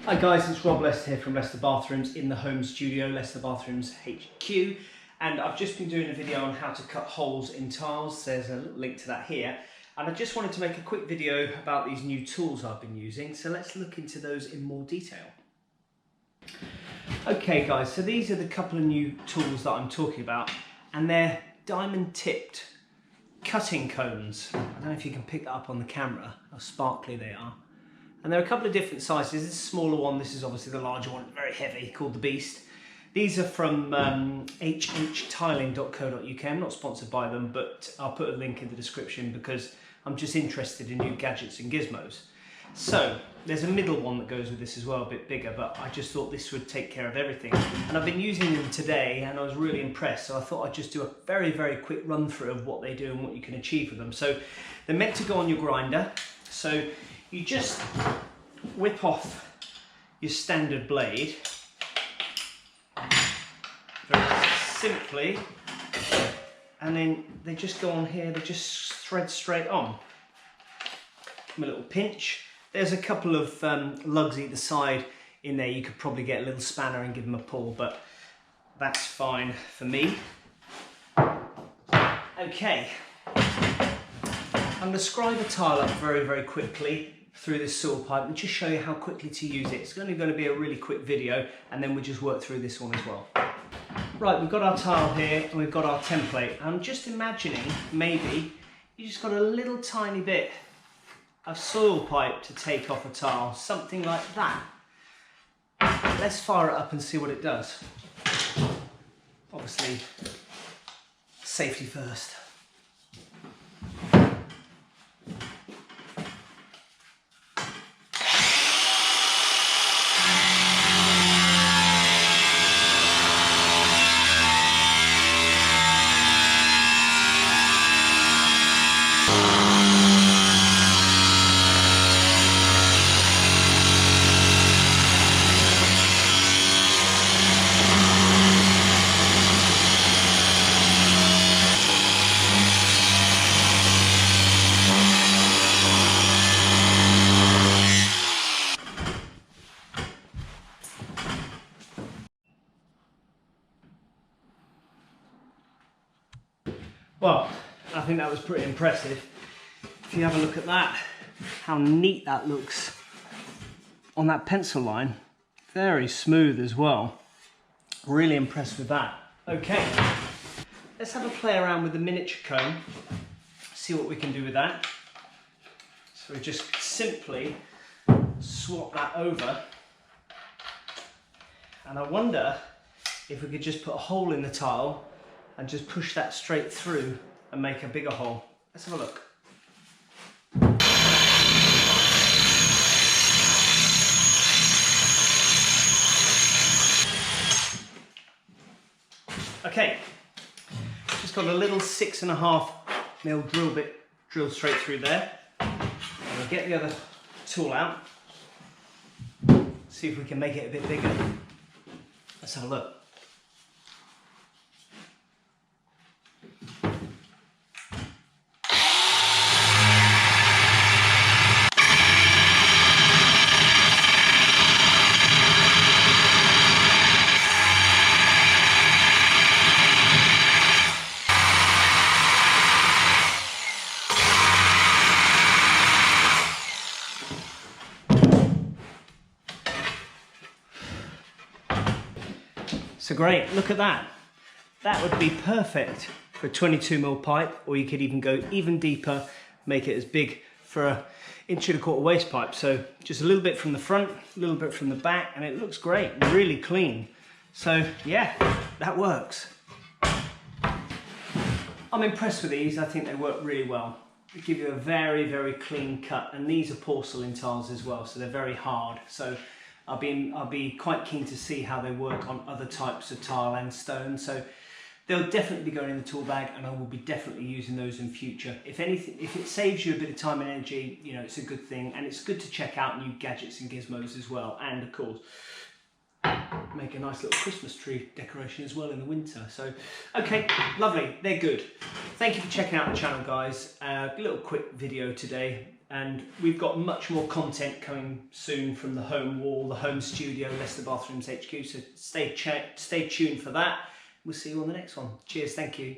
Hi guys, it's Rob Lester here from Lester Bathrooms in the home studio, Lester Bathrooms HQ, and I've just been doing a video on how to cut holes in tiles. There's a little link to that here, and I just wanted to make a quick video about these new tools I've been using, so let's look into those in more detail. Okay guys, so these are the couple of new tools that I'm talking about, and they're diamond tipped cutting cones. I don't know if you can pick that up on the camera, how sparkly they are. And there are a couple of different sizes. This is a smaller one, this is obviously the larger one, very heavy, called the Beast. These are from hhtiling.co.uk. I'm not sponsored by them, but I'll put a link in the description because I'm just interested in new gadgets and gizmos. So there's a middle one that goes with this as well, a bit bigger, but I just thought this would take care of everything. And I've been using them today and I was really impressed. So I thought I'd just do a very, very quick run through of what they do and what you can achieve with them. So they're meant to go on your grinder. So you just whip off your standard blade, very simply, and then they just go on here, they just thread straight on. Give them a little pinch. There's a couple of lugs either side in there. You could probably get a little spanner and give them a pull, but that's fine for me. Okay, I'm going to scribe a tile up very, very quickly through this sewer pipe and just show you how quickly to use it. It's only going to be a really quick video, and then we'll just work through this one as well. Right, we've got our tile here and we've got our template. I'm just imagining maybe you just got a little tiny bit of soil pipe to take off a tile, something like that. Let's fire it up and see what it does. Obviously, safety first. Well, I think that was pretty impressive. If you have a look at that, how neat that looks on that pencil line. Very smooth as well. Really impressed with that. Okay, let's have a play around with the miniature cone, see what we can do with that. So we just simply swap that over. And I wonder if we could just put a hole in the tile and just push that straight through and make a bigger hole. Let's have a look. Okay, just got a little 6.5mm drill bit drilled straight through there. And we'll get the other tool out, see if we can make it a bit bigger. Let's have a look. So great, look at that. That would be perfect for a 22mm pipe, or you could even go even deeper, make it as big for an 1.25" waste pipe. So just a little bit from the front, a little bit from the back, and it looks great, really clean. So yeah, that works. I'm impressed with these. I think they work really well. They give you a very, very clean cut, and these are porcelain tiles as well, so they're very hard. So I'll be quite keen to see how they work on other types of tile and stone. So they'll definitely be going in the tool bag, and I will be definitely using those in future. If anything, if it saves you a bit of time and energy, you know, it's a good thing, and it's good to check out new gadgets and gizmos as well. And of course, make a nice little Christmas tree decoration as well in the winter. So, okay, lovely, they're good. Thank you for checking out the channel, guys. A little quick video today. And we've got much more content coming soon from the home wall, the home studio, Leicester Bathrooms HQ. So stay tuned for that. We'll see you on the next one. Cheers, thank you.